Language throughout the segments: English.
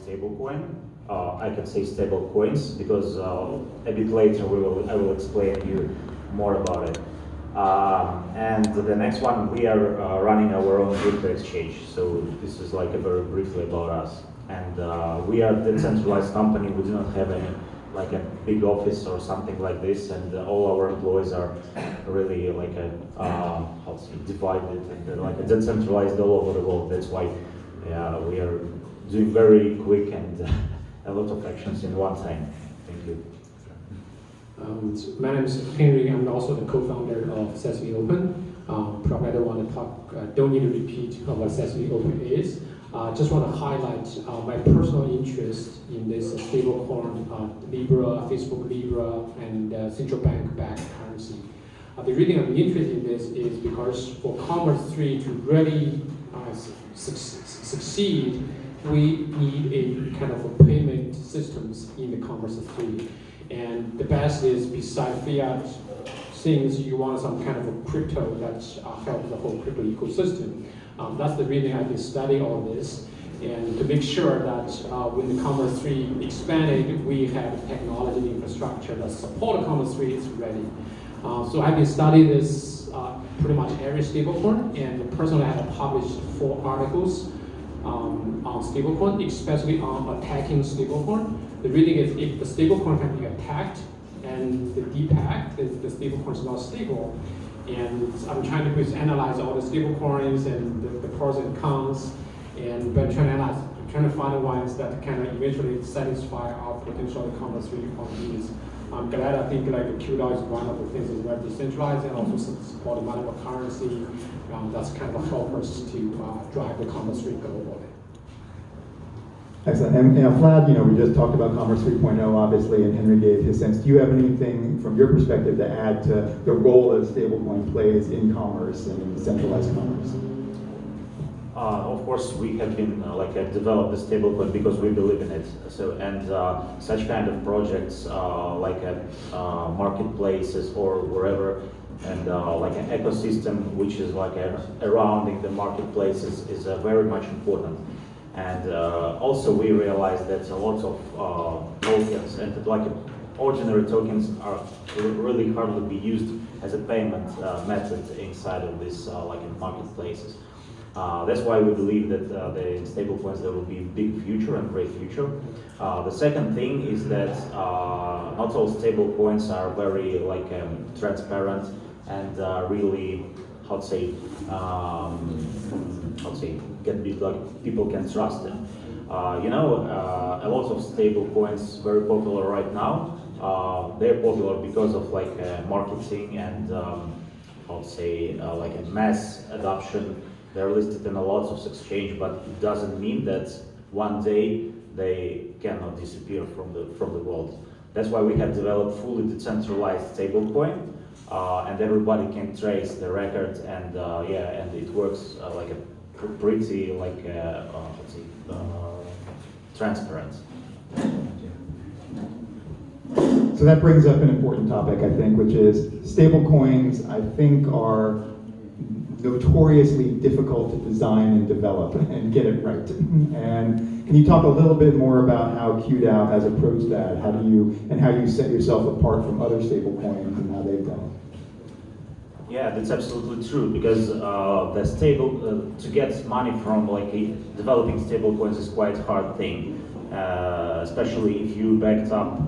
stablecoin. I can say stable coins because a bit later I will explain you more about it. And the next one, we are running our own crypto exchange. So this is like very briefly about us. And we are a decentralized company. We do not have any like a big office or something like this, and all our employees are really like how to say, divided and like decentralized all over the world. That's why we are doing very quick and a lot of actions in one time. Thank you. My name is Henry. I'm also the co-founder of Sesame Open. Probably I don't want to talk, don't need to repeat what Sesame Open is. Just want to highlight my personal interest in this stablecoin, Libra, Facebook Libra, and central bank-backed currency. The reason I'm interested in this is because for Commerce 3 to really succeed, we need a kind of a payment systems in the Commerce 3. And the best is, beside fiat things, you want some kind of a crypto that helps the whole crypto ecosystem. That's the reason I've been studying all this, and to make sure that when the Commerce 3 expanded, we have technology infrastructure that support the Commerce 3 is ready. So I've been studying this pretty much every stablecoin, and personally I have published 4 articles on stablecoin, especially on attacking stablecoin. The reason is if the stablecoin can be attacked and the depacked, the stablecoin is not stable. And I'm trying to analyze all the stable coins and the pros and cons, and but I'm trying to find the ones that can eventually satisfy our potential Commerce 3 needs. I'm glad I think like QDAO is one of the things that we're decentralized and also support multiple currency. That's kind of help us to drive the Commerce 3 globally. Excellent. And Vlad, we just talked about Commerce 3.0, obviously, and Henry gave his sense. Do you have anything from your perspective to add to the role that stablecoin plays in commerce and in decentralized commerce? Of course, we have been developed the stablecoin because we believe in it. So and such kind of projects like marketplaces or wherever, and like an ecosystem which is like around the marketplaces is very much important. And also we realized that a lot of tokens and like ordinary tokens are really hardly be used as a payment method inside of this like in marketplaces. That's why we believe that the stablecoins there will be a big future and great future. The second thing is that not all stablecoins are very like transparent and really can be like people can trust them. A lot of stable coins very popular right now. They're popular because of like marketing and like a mass adoption. They're listed in a lot of exchange, but it doesn't mean that one day they cannot disappear from the world. That's why we have developed fully decentralized stablecoin, and everybody can trace the record, and and it works like a pretty like transparent. So that brings up an important topic, I think, which is stablecoins. I think are notoriously difficult to design and develop and get it right. And can you talk a little bit more about how QDAO has approached that? How you set yourself apart from other stablecoins and how they've done it? Yeah, that's absolutely true, because to get money from like developing stablecoins is quite a hard thing, especially if you backed up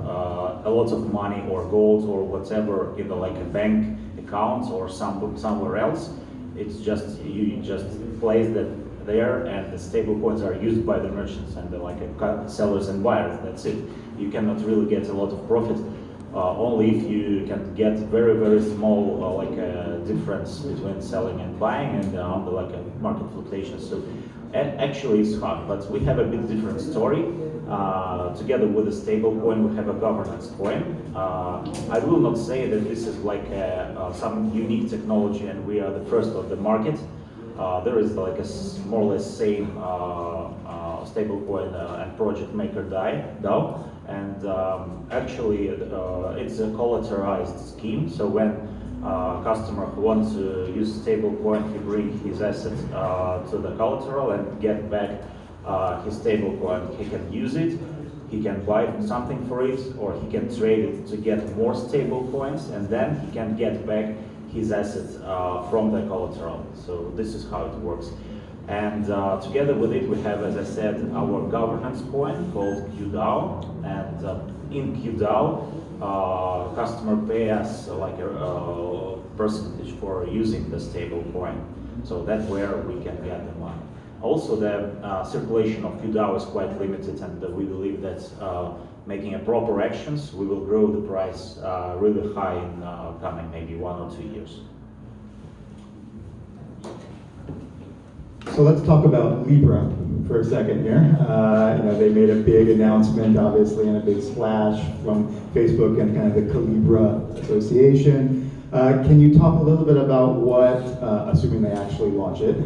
a lot of money or gold or whatever in like a bank account or somewhere else. It's just you just place that there, and the stablecoins are used by the merchants and the like sellers and buyers. That's it. You cannot really get a lot of profit. Only if you can get very small difference between selling and buying and on the like market fluctuations. So actually it's hard, but we have a bit different story. Together with the stable coin, we have a governance coin. I will not say that this is like some unique technology and we are the first of the market. There is like a more or less same stable coin and project maker DAO. And actually it's a collateralized scheme. So when customer who wants to use stable coin, he brings his assets to the collateral and get back his stablecoin, he can use it, he can buy something for it, or he can trade it to get more stablecoins, and then he can get back his assets from the collateral. So this is how it works. And together with it, we have, as I said, our governance coin called QDAO. And in QDAO, customer pay us like a percentage for using the stable coin. So that's where we can get the money. Also, the circulation of QDAO is quite limited, and we believe that making a proper actions, we will grow the price really high in coming maybe 1 or 2 years. So let's talk about Libra for a second here. They made a big announcement, obviously, and a big splash from Facebook and kind of the Calibra Association. Can you talk a little bit about what, assuming they actually launch it,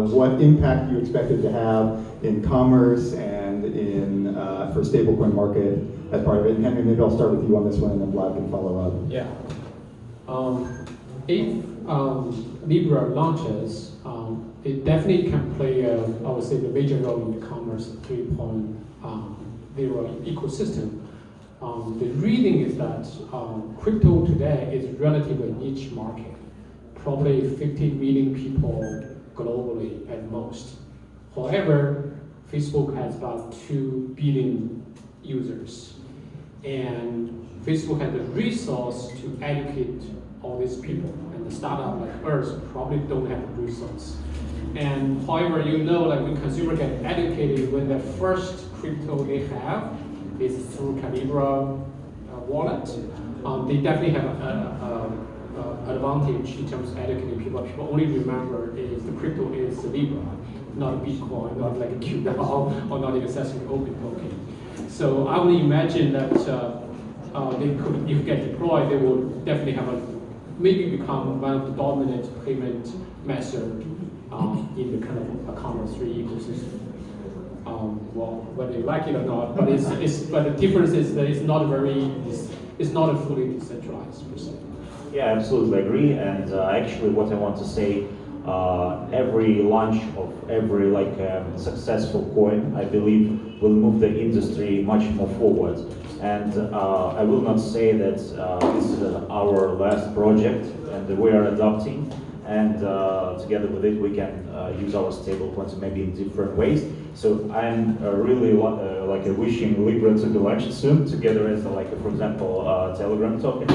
what impact you expect it to have in commerce and in for stablecoin market as part of it? And Henry, maybe I'll start with you on this one, and then Vlad can follow up. Yeah. If Libra launches, it definitely can play, I would say, the major role in the commerce 3.0 ecosystem. The reason is that crypto today is relatively niche market, probably 50 million people globally at most. However, Facebook has about 2 billion users, and Facebook has the resource to educate all these people, and the startup like us probably don't have the resource. And however, like when consumers get educated, when the first crypto they have is through Calibra wallet, they definitely have an advantage in terms of educating people. People only remember is the crypto is Libra, not Bitcoin, not like a QDAO, or not even accessing open token. So I would imagine that they could, if get deployed, they will definitely have maybe become one of the dominant payment method in the kind of commerce 3 ecosystem. Well, whether you like it or not, but but the difference is that it's not a fully decentralized per se. Yeah, absolutely agree. And actually, what I want to say, every launch of every successful coin, I believe, will move the industry much more forward. And I will not say that this is our last project, and we are adopting. And together with it, we can use our stablecoins maybe in different ways. So I'm really wishing Libra to be launched soon, together as for example, Telegram token,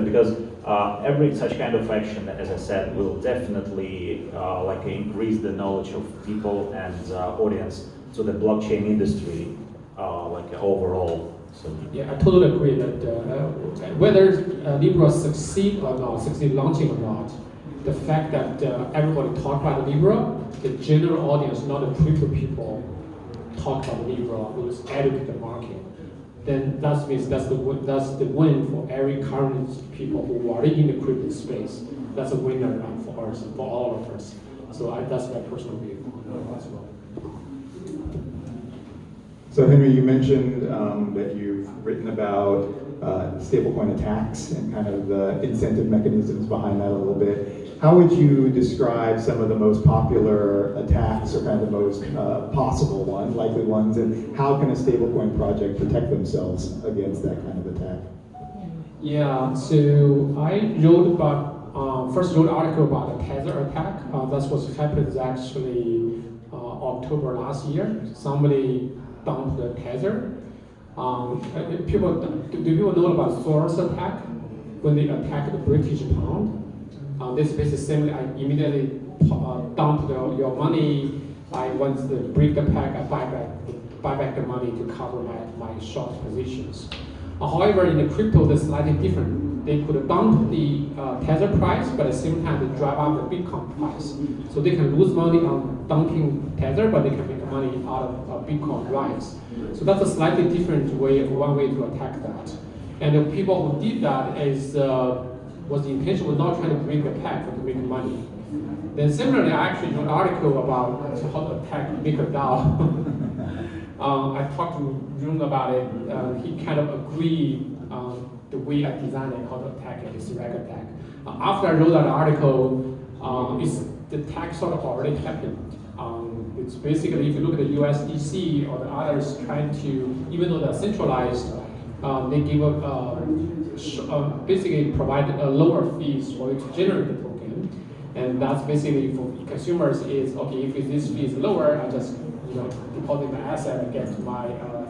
because every such kind of action, as I said, will definitely increase the knowledge of people and audience to the blockchain industry, overall. So yeah, I totally agree that whether Libra succeed launching or not, the fact that everybody talk about Libra, the general audience, not the crypto people, talk about Libra, will educate the market. Then that means that's the win for every current people who are in the crypto space. That's a winner for us, for all of us. So that's my personal view as well. So Henry, you mentioned that you've written about stablecoin attacks and kind of the incentive mechanisms behind that a little bit. How would you describe some of the most popular attacks, or kind of the most possible ones, likely ones, and how can a stablecoin project protect themselves against that kind of attack? Yeah, so I wrote about, first wrote an article about the Tether attack. That was happened actually October last year. Somebody dumped the Tether. Do people know about Soros attack? When they attacked the British pound? This basically simply, I immediately dump your money. Once they break the pack, I buy back the money to cover my short positions. However, in the crypto, that's slightly different. They could dump the Tether price, but at the same time, they drive up the Bitcoin price. So they can lose money on dumping Tether, but they can make money out of Bitcoin rise. So that's a slightly different way, one way to attack that. And the people who did that was the intention was not trying to break the pack, but to make money. Then similarly, I actually wrote an article about how to attack MakerDAO. I talked to Jun about it. He kind of agreed the way I designed it, how to attack it, is direct attack. After I wrote that article, the attack sort of already happened. tokens. Basically, if you look at the USDC or the others trying to, even though they're centralized, they give basically provide lower fees for you to generate the token, and that's basically for consumers is okay. If this fee is lower, I just deposit my asset and get my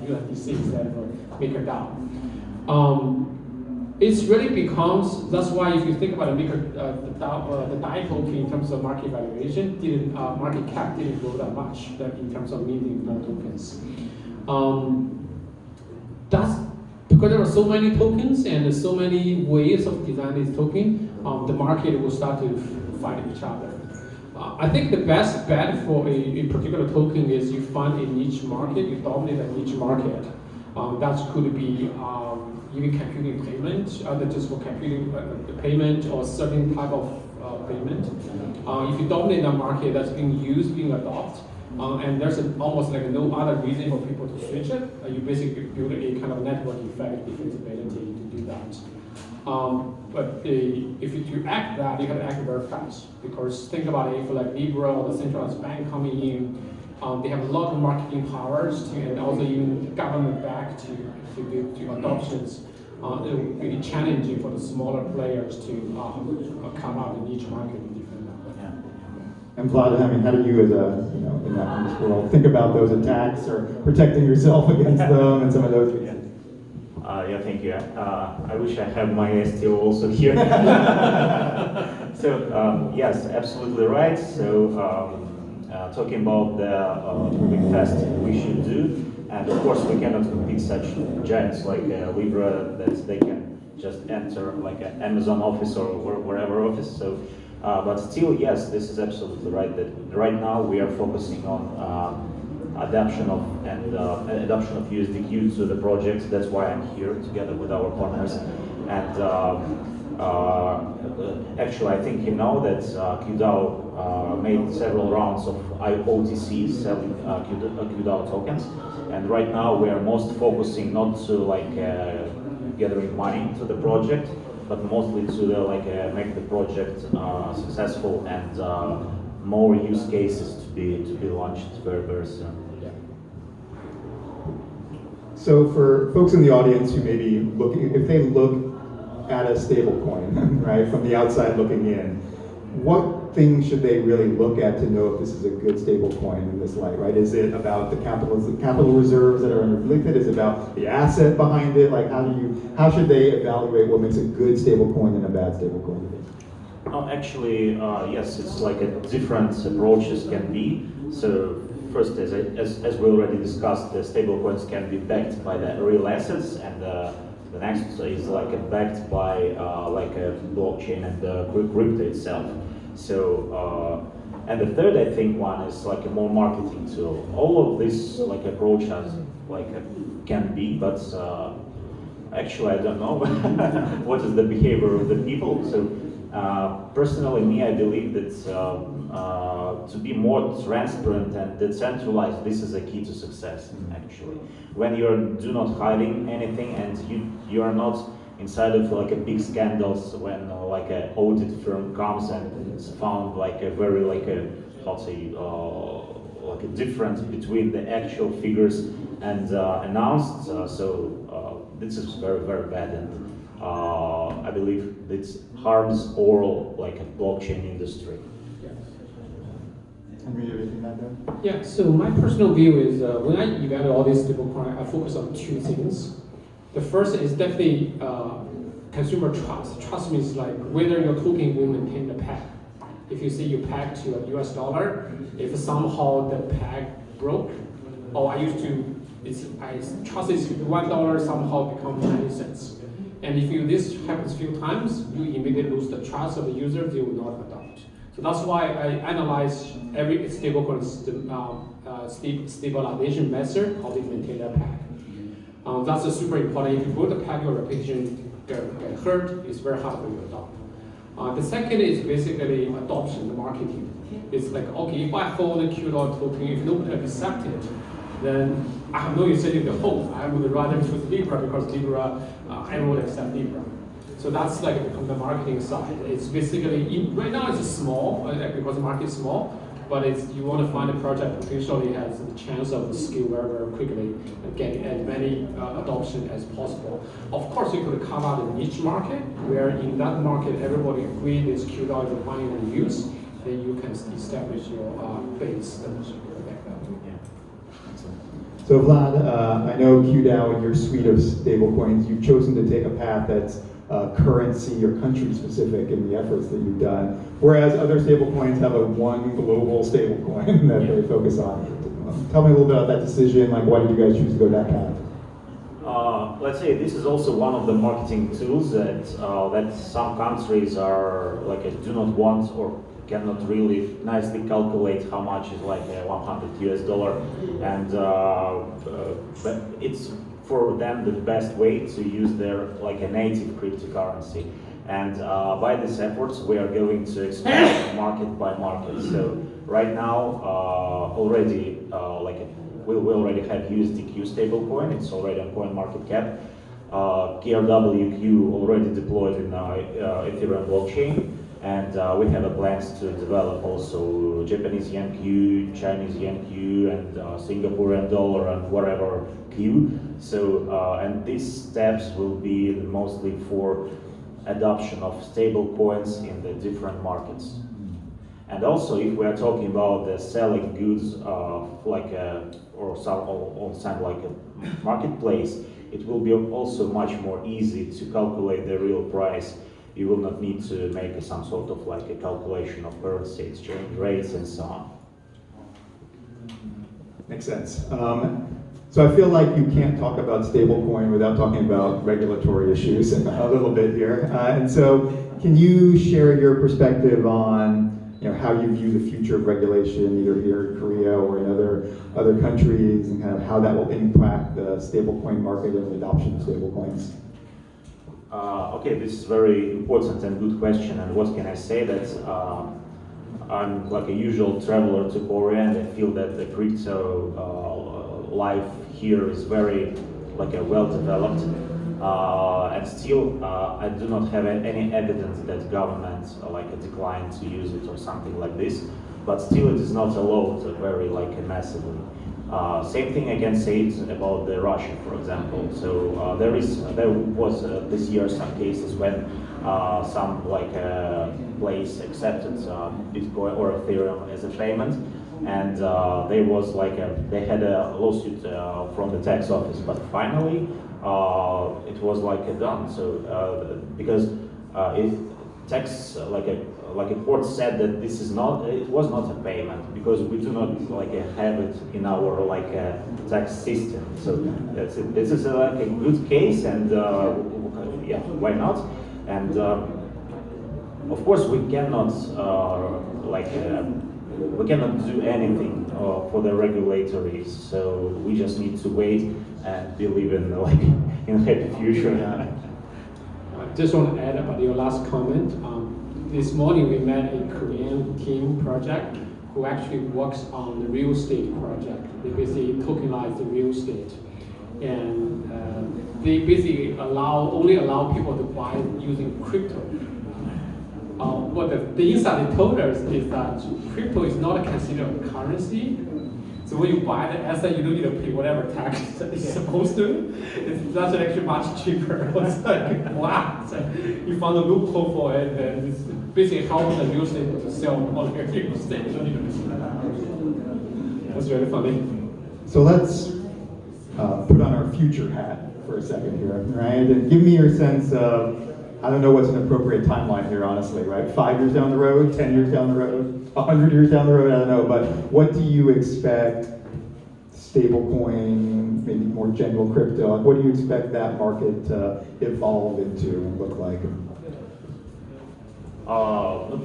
USDC instead of MakerDAO. It's really becomes, that's why if you think about the DAI token in terms of market valuation, market cap didn't grow that much in terms of minting more tokens. That's because there are so many tokens and so many ways of designing this token, the market will start to fight each other. I think the best bet for a particular token is you find a niche market, you dominate a niche market. That could be even computing payment, either just for computing the payment or certain type of payment. If you dominate that market that's being used, being adopted, and there's almost like no other reason for people to switch it, you basically build a kind of network effect defensibility to do that. But if you act that, you have to act very fast, because think about it, if like Libra or the centralized bank coming in, they have a lot of marketing powers and also even government back to adoptions. It will be challenging for the smaller players to come out in each market and defend that. And Vlad, I mean, how do you, as a in this world, think about those attacks or protecting yourself against them and some of those? Yeah, thank you. I wish I had my STO also here. So yes, absolutely right. So talking about the moving fast we should do, and of course we cannot compete such giants like Libra that they can just enter like an Amazon office or wherever office. So, but still, yes, this is absolutely right. That right now we are focusing on adoption of USDQ to the project. That's why I'm here together with our partners. And actually, I think you know that QDAO made several rounds of OTC selling QDAO tokens. And right now we are most focusing not to like gathering money to the project, but mostly to make the project successful and more use cases to be launched very, very soon. Yeah. So for folks in the audience who may be looking, if they look at a stable coin, right, from the outside looking in, what things should they really look at to know if this is a good stable coin in this light, right? Is it about the capital reserves that are underneath it? Is it about the asset behind it? Like how should they evaluate what makes a good stable coin and a bad stable coin? Actually, yes, it's like different approaches can be. So first, as we already discussed, the stable coins can be backed by the real assets, and the next is like backed by like a blockchain and the crypto itself. So and the third, I think, one is like a more marketing tool. All of this like approach has can be, but actually I don't know what is the behavior of the people. So personally, me, I believe that to be more transparent and decentralized, this is a key to success. Actually, when you do not hiding anything and you are not inside of like a big scandals, when like an audit firm comes and it's found like a very like a like a difference between the actual figures and announced. So this is very, very bad, and I believe it harms all like a blockchain industry. Yeah, so my personal view is when I evaluate all these stablecoin, I focus on two things. The first is definitely consumer trust. Trust means like whether your token will maintain the peg. If you say you peg to a US dollar, if somehow the peg broke, or I trust it's $1, somehow become 90 cents. And if this happens a few times, you immediately lose the trust of the user, they will not adopt. So that's why I analyze every stablecoin stabilization method, how they maintain their peg. That's super important. If you go to peg, your reputation get hurt, it's very hard for you to adopt. The second is basically adoption, the marketing. It's like, okay, if I hold a QDAO token, if nobody accepts it, then I have no incentive to hold. I would rather choose Libra because Libra, everyone would accept Libra. So that's like the marketing side. It's basically, right now it's small because the market is small, But you want to find a project potentially has the chance of scale very, very quickly and get as many adoption as possible. Of course, you could carve out a niche market where in that market everybody agrees this QDAO is buying and use. Then you can establish your base. So Vlad, I know QDAO and your suite of stablecoins, you've chosen to take a path that's currency or country specific in the efforts that you've done, whereas other stablecoins have a one global stablecoin that they focus on. Tell me a little bit about that decision, like why did you guys choose to go that path? Let's say this is also one of the marketing tools that some countries are do not want or cannot really nicely calculate how much is like $100 and but it's for them the best way to use their a native cryptocurrency. And by these efforts we are going to expand market by market. So right now already we already have USDQ stablecoin, it's already on CoinMarketCap. KRWQ already deployed in Ethereum blockchain. And we have a plans to develop also Japanese yen Q, Chinese yen Q, and Singaporean dollar and whatever Q. So and these steps will be mostly for adoption of stable coins in the different markets. And also, if we are talking about the selling goods or some like a marketplace, it will be also much more easy to calculate the real price. You will not need to make some sort of a calculation of currency exchange rates and so on. Makes sense. So I feel like you can't talk about stablecoin without talking about regulatory issues a little bit here. And so can you share your perspective on how you view the future of regulation either here in Korea or in other countries and kind of how that will impact the stablecoin market and the adoption of stablecoins? Okay, this is very important and good question. And what can I say? That I'm like a usual traveler to Korea, and I feel that the crypto life here is very well developed. And still, I do not have any evidence that government declined to use it or something like this. But still, it is not allowed very massively. Same thing I can say about the Russia, for example. So there was this year some cases when some place accepted Bitcoin or Ethereum as a payment, and they had a lawsuit from the tax office, but finally it was done. So because if tax a court said that it was not a payment because we do not have it in our tax system. So this is a good case, and yeah, why not? And of course we cannot we cannot do anything for the regulatories. So we just need to wait and believe in in a happy future. Yeah. I just want to add about your last comment. This morning we met a Korean team project who actually works on the real estate project. They basically tokenize the real estate, and they basically only allow people to buy using crypto. What the insight they told us is that crypto is not considered a currency. So when you buy the asset, you don't need to pay whatever tax that it's supposed to. That's actually much cheaper. It's like, wow. So you found a loophole for it, and it's basically helping the real estate to sell all their real estate. You don't need to pay that. That's really funny. So let's put on our future hat for a second here, right? And give me your sense of, I don't know what's an appropriate timeline here, honestly, right? 5 years down the road, 10 years down the road, 100 years down the road, I don't know. But what do you expect stablecoin, maybe more general crypto, what do you expect that market to evolve into and look like?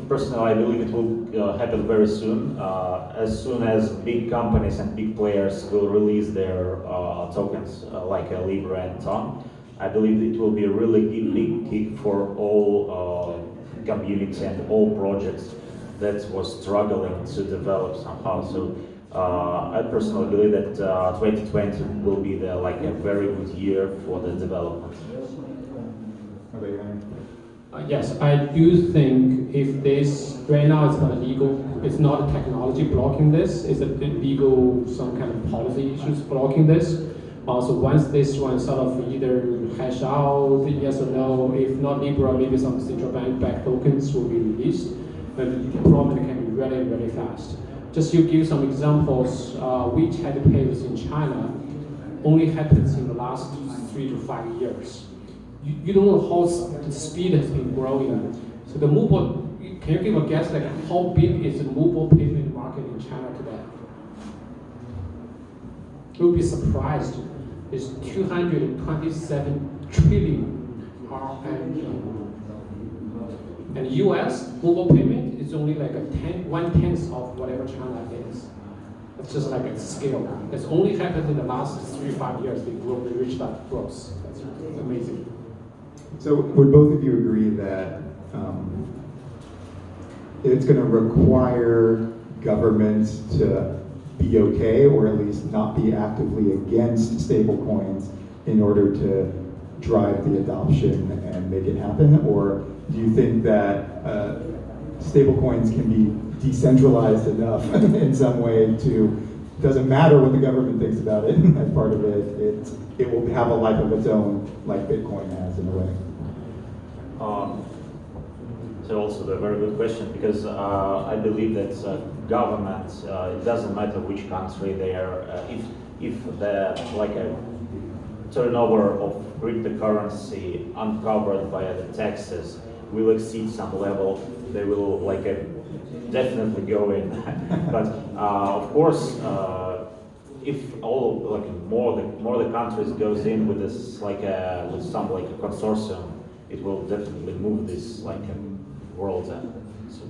Personally, I believe it will happen very soon. As soon as big companies and big players will release their tokens like Libra and Ton, I believe it will be a really big kick for all communities and all projects that was struggling to develop somehow. So I personally believe that 2020 will be a very good year for the development. Yes, I do think if this, right now it's not legal, it's not technology blocking this, it's a legal, some kind of policy issues blocking this. So once this one sort of either hash out, yes or no, if not Libra, maybe some central bank backed tokens will be released, but the deployment can be really, really fast. Just to give some examples, WeChat Pay in China only happens in the last 3 to 5 years. You don't know how the speed has been growing. So the mobile, can you give a guess like how big is the mobile payment market in China today? You'll be surprised. It's 227 trillion RMB. And US mobile payment is only like 1/10 of whatever China is. It's just like a scale. It's only happened in the last 3 to 5 years. They reached that growth. That's amazing. So would both of you agree that it's going to require governments to be okay, or at least not be actively against stablecoins in order to drive the adoption and make it happen? Or do you think that stablecoins can be decentralized enough in some way to, doesn't matter what the government thinks about it as part of it, it will have a life of its own like Bitcoin has in a way? So also a very good question, because I believe that government, it doesn't matter which country they are, if the like a turnover of cryptocurrency uncovered by the taxes will exceed some level, they will like definitely go in. But of course, if all like more the countries goes in with this like with some like a consortium, it will definitely move this like world. So